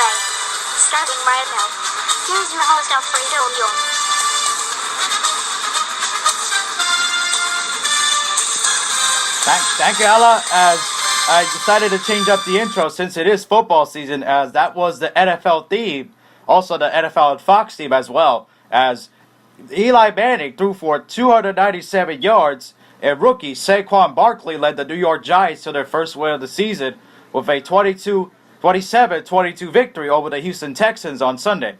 play. Starting right now, here's your host Alfredo Young. Thank you, Ella. As I decided to change up the intro since it is football season, as that was the NFL theme, also the NFL and Fox theme as well, as Eli Manning threw for 297 yards, and rookie Saquon Barkley led the New York Giants to their first win of the season with a 27-22 victory over the Houston Texans on Sunday.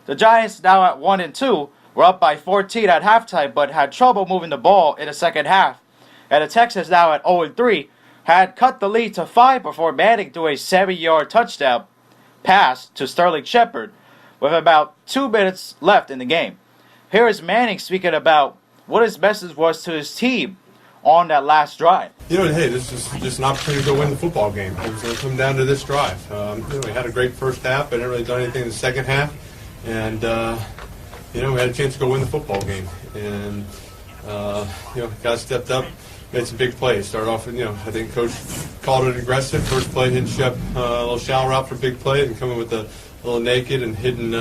The Giants, now at 1-2, were up by 14 at halftime, but had trouble moving the ball in the second half. And the Texans, now at 0-3, had cut the lead to 5 before Manning threw a 7-yard touchdown pass to Sterling Shepard with about 2 minutes left in the game. Here is Manning speaking about what his message was to his team on that last drive. Hey, this is just an opportunity to go win the football game. It was going to come down to this drive. We had a great first half, but didn't really do anything in the second half. And, we had a chance to go win the football game. And, guys stepped up, made some big plays. Started off with, I think Coach called it aggressive. First play, hitting Shep, a little shallow route for a big play, and coming with a little naked and hidden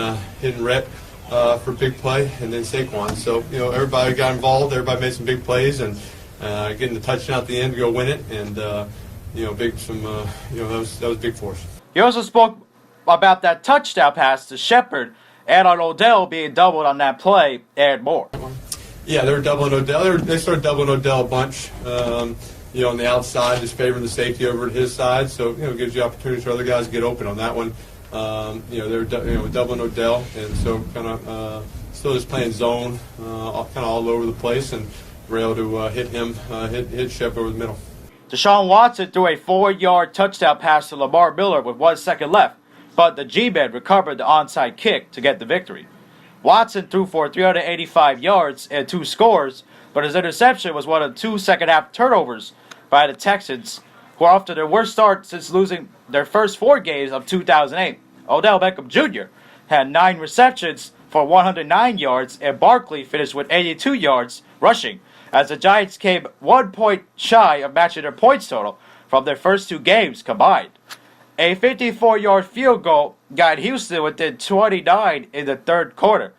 rep for big play, and then Saquon. So, everybody got involved. Everybody made some big plays, and getting the touchdown at the end to go win it, and that was big for us. He also spoke about that touchdown pass to Shepard and on Odell being doubled on that play and more. Yeah, they were doubling Odell. They started doubling Odell a bunch, on the outside, just favoring the safety over at his side. So, it gives you opportunities for other guys to get open on that one. They were doubling Odell, and so kind of still just playing zone, kind of all over the place, and were able to hit Shep over the middle. Deshaun Watson threw a 4-yard touchdown pass to Lamar Miller with 1 second left, but the G-Men recovered the onside kick to get the victory. Watson threw for 385 yards and 2 scores, but his interception was one of 2 second-half turnovers by the Texans, who are off to their worst start since losing their first 4 games of 2008. Odell Beckham Jr. had 9 receptions for 109 yards, and Barkley finished with 82 yards rushing, as the Giants came 1 point shy of matching their points total from their first 2 games combined. A 54-yard field goal got Houston within 29 in the third quarter.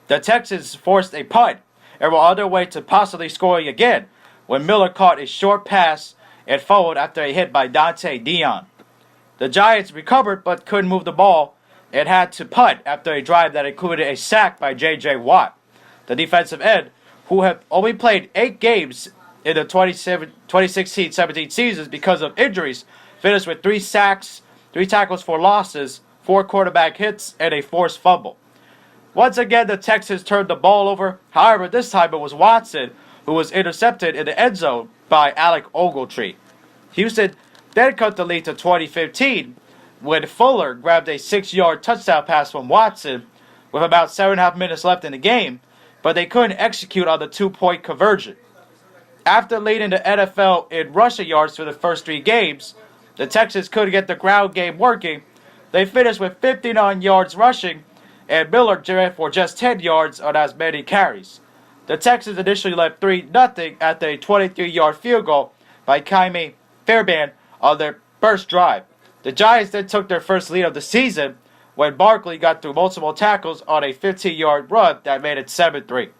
The Texans forced a punt and were on their way to possibly scoring again when Miller caught a short pass and fumbled after a hit by Dante Dion. The Giants recovered but couldn't move the ball and had to punt after a drive that included a sack by J.J. Watt, the defensive end, who have only played 8 games in the 2016-17 seasons because of injuries, finished with 3 sacks, 3 tackles for losses, 4 quarterback hits, and a forced fumble. Once again, the Texans turned the ball over. However, this time it was Watson who was intercepted in the end zone by Alec Ogletree. Houston then cut the lead to 2015 when Fuller grabbed a 6-yard touchdown pass from Watson with about 7.5 minutes left in the game, but they couldn't execute on the 2-point conversion. After leading the NFL in rushing yards for the first 3 games, the Texans couldn't get the ground game working. They finished with 59 yards rushing, and Miller ran for just 10 yards on as many carries. The Texans initially led 3-0 at the 23-yard field goal by Jaime Fairbairn on their first drive. The Giants then took their first lead of the season when Barkley got through multiple tackles on a 15-yard run that made it 7-3.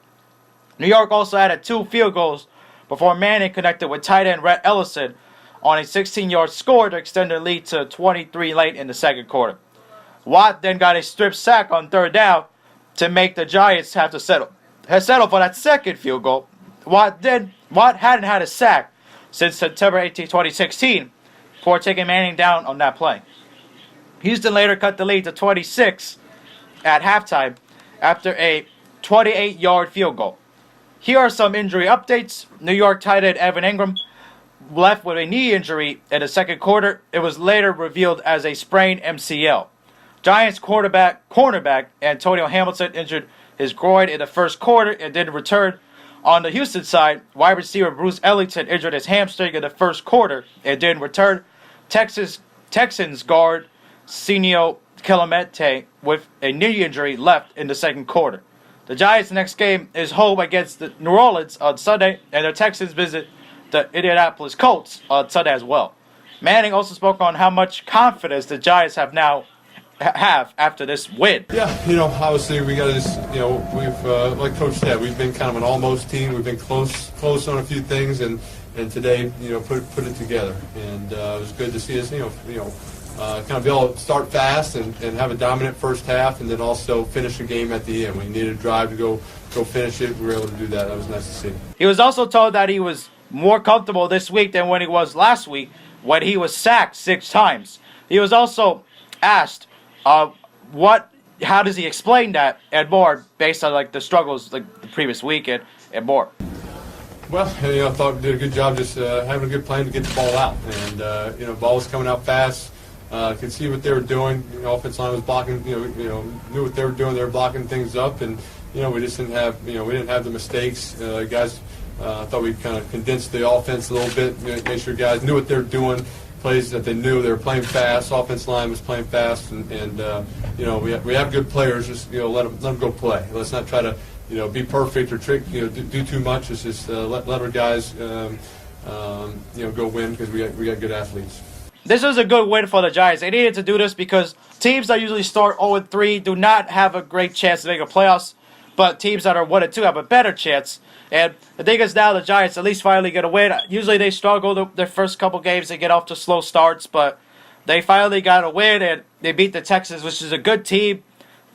New York also added 2 field goals before Manning connected with tight end Rhett Ellison on a 16-yard score to extend their lead to 23 late in the second quarter. Watt then got a strip sack on third down to make the Giants have to settle for that second field goal. Watt hadn't had a sack since September 18, 2016, before taking Manning down on that play. Houston later cut the lead to 26 at halftime after a 28-yard field goal. Here are some injury updates. New York tight end Evan Ingram left with a knee injury in the second quarter. It was later revealed as a sprained MCL. Giants cornerback Antonio Hamilton injured his groin in the first quarter and didn't return. On the Houston side, wide receiver Bruce Ellington injured his hamstring in the first quarter and didn't return. Texans guard Senio Clemente with a knee injury left in the second quarter. The Giants' next game is home against the New Orleans on Sunday, and the Texans visit the Indianapolis Colts on Sunday as well. Manning also spoke on how much confidence the Giants have now have after this win? Yeah, obviously we got to just, we've, like Coach said, we've been kind of an almost team. We've been close on a few things, and today, put it together. And it was good to see us, kind of be able to start fast and have a dominant first half, and then also finish the game at the end. We needed a drive to go finish it. We were able to do that. That was nice to see. He was also told that he was more comfortable this week than when he was last week, when he was sacked 6 times. He was also asked, how does he explain that and more, based on the struggles the previous week and more. Well, I thought we did a good job just having a good plan to get the ball out, and ball was coming out fast. Could see what they were doing. Offensive line was blocking. Knew what they were doing. They were blocking things up, and we just didn't have we didn't have the mistakes. Guys, I thought we kind of condensed the offense a little bit, make sure guys knew what they were doing. Plays that they knew they were playing fast. Offensive line was playing fast, and we have good players. Just let them go play. Let's not try to be perfect or trick do too much. It's just let our guys go win, because we got good athletes. This was a good win for the Giants. They needed to do this because teams that usually start 0-3 do not have a great chance to make a playoffs, but teams that are 1-2 have a better chance. And the thing is, now the Giants at least finally get a win. Usually they struggle their first couple games. They get off to slow starts, but they finally got a win, and they beat the Texans, which is a good team.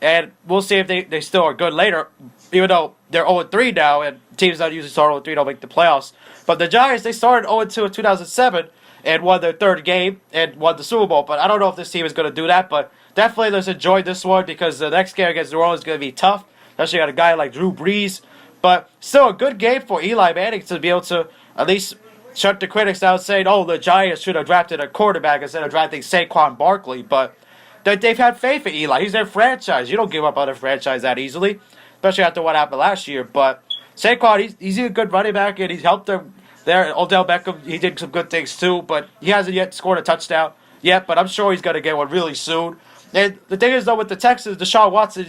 And we'll see if they still are good later, even though they're 0-3 now, and teams that usually start 0-3 don't make the playoffs. But the Giants, they started 0-2 in 2007 and won their 3rd game and won the Super Bowl. But I don't know if this team is going to do that, but definitely let's enjoy this one, because the next game against New Orleans is going to be tough, especially got a guy like Drew Brees. But still a good game for Eli Manning to be able to at least shut the critics down, saying, oh, the Giants should have drafted a quarterback instead of drafting Saquon Barkley. But they've had faith in Eli. He's their franchise. You don't give up on a franchise that easily, especially after what happened last year. But Saquon, he's a good running back, and he's helped them there. Odell Beckham, he did some good things too, but he hasn't yet scored a touchdown yet, but I'm sure he's going to get one really soon. And the thing is, though, with the Texans, Deshaun Watson,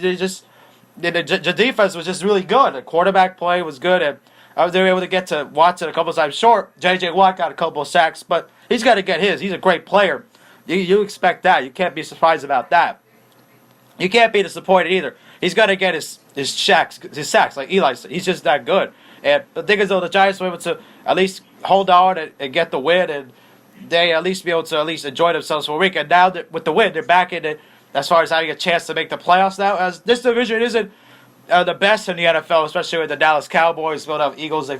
the defense was just really good. The quarterback play was good, and they were able to get to Watson a couple of times short. J.J. Watt got a couple of sacks, but he's got to get his. He's a great player. You expect that. You can't be surprised about that. You can't be disappointed either. He's got to get his sacks, like Eli said. He's just that good. And the thing is, though, the Giants were able to at least hold on and get the win, and they at least be able to at least enjoy themselves for a week. And now with the win, they're back in it as far as having a chance to make the playoffs now. As this division isn't the best in the NFL, especially with the Dallas Cowboys, Philadelphia Eagles.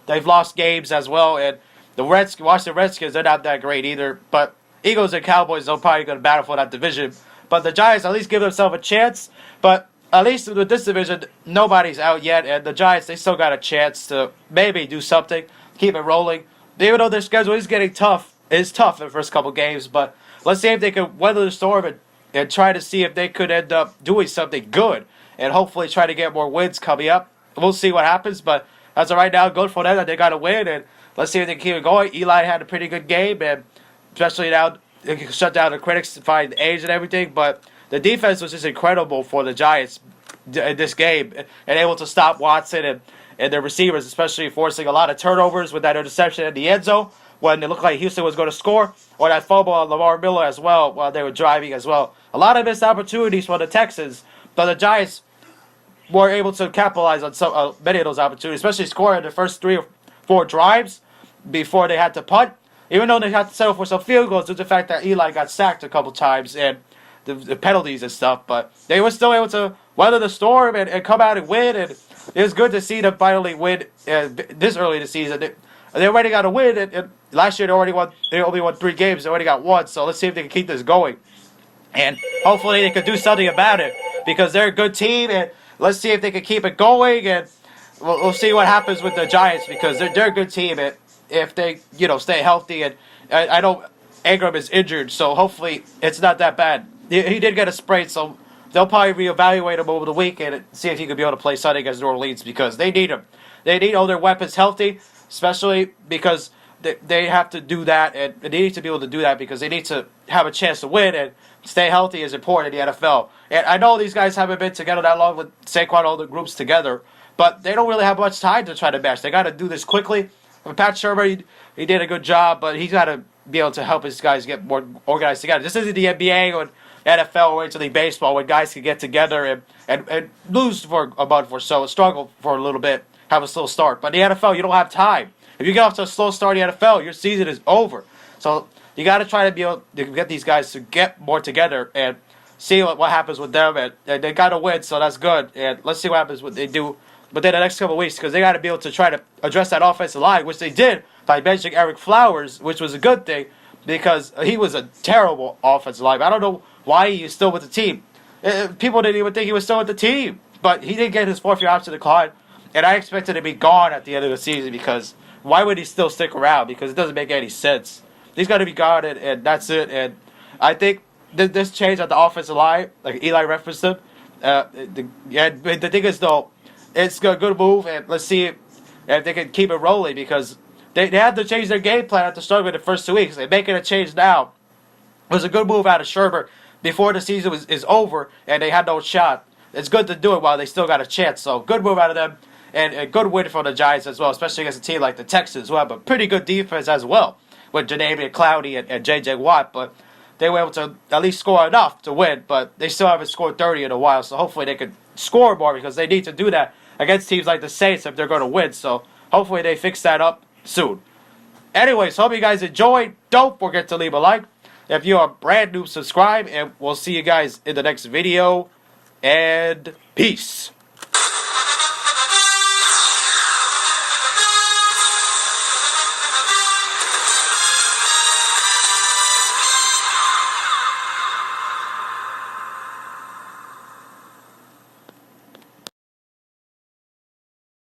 They've lost games as well, and the Washington Redskins, they're not that great either. But Eagles and Cowboys are probably going to battle for that division. But the Giants at least give themselves a chance. But at least with this division, nobody's out yet, and the Giants, they still got a chance to maybe do something, keep it rolling. Even though their schedule is getting tough, it's tough in the first couple games, but let's see if they can weather the storm and try to see if they could end up doing something good, and hopefully try to get more wins coming up. We'll see what happens, but as of right now, good for them that they got a win, and let's see if they can keep it going. Eli had a pretty good game, and especially now they can shut down the critics to find age and everything, but the defense was just incredible for the Giants in this game, and able to stop Watson and their receivers, especially forcing a lot of turnovers with that interception in the end zone when it looked like Houston was going to score, or that fumble on Lamar Miller as well while they were driving as well. A lot of missed opportunities for the Texans, but the Giants were able to capitalize on many of those opportunities, especially scoring the first 3 or 4 drives before they had to punt, even though they had to settle for some field goals due to the fact that Eli got sacked a couple times and the penalties and stuff, but they were still able to weather the storm and come out and win, and it was good to see them finally win this early in the season. They already got a win, and last year they only won 3 games, they already got 1, so let's see if they can keep this going. And hopefully they can do something about it, because they're a good team, and let's see if they can keep it going, and we'll see what happens with the Giants, because they're a good team, and if they stay healthy, and I know Ingram is injured, so hopefully it's not that bad. He did get a sprain, so they'll probably reevaluate him over the weekend and see if he could be able to play Sunday against New Orleans, because they need him. They need all their weapons healthy, especially because they have to do that, and they need to be able to do that because they need to have a chance to win, and stay healthy is important in the NFL. And I know these guys haven't been together that long with Saquon, all the groups together, but they don't really have much time to try to mesh. They got to do this quickly. Pat Shermer, he did a good job, but he's got to be able to help his guys get more organized together. This isn't the NBA when NFL or Major League Baseball when guys can get together and lose for a month or so, struggle for a little bit, have a slow start. But in the NFL, you don't have time. If you get off to a slow start in the NFL, your season is over. So you got to try to be able to get these guys to get more together and see what happens with them. And they got to win, so that's good. And let's see what happens what they do within the next couple of weeks, because they got to be able to try to address that offensive line, which they did by benching Eric Flowers, which was a good thing because he was a terrible offensive lineman. I don't know why he is still with the team. People didn't even think he was still with the team, but he didn't get his fourth-year option decline, and I expected him to be gone at the end of the season because why would he still stick around? Because it doesn't make any sense. He's got to be gone, and that's it. And I think this change at the offensive line, like Eli referenced him, the thing is, though, it's a good move, and let's see if they can keep it rolling because they had to change their game plan at the start of the first 2 weeks. They're making a change now. It was a good move out of Shermer before the season is over, and they had no shot. It's good to do it while they still got a chance. So good move out of them, and a good win for the Giants as well, especially against a team like the Texans, who have a pretty good defense as well, with Jadavian Clowney and J.J. Watt. But they were able to at least score enough to win, but they still haven't scored 30 in a while, so hopefully they can score more because they need to do that against teams like the Saints if they're going to win. So hopefully they fix that up soon. Anyways, hope you guys enjoyed. Don't forget to leave a like. If you are brand new, subscribe, and we'll see you guys in the next video. And peace.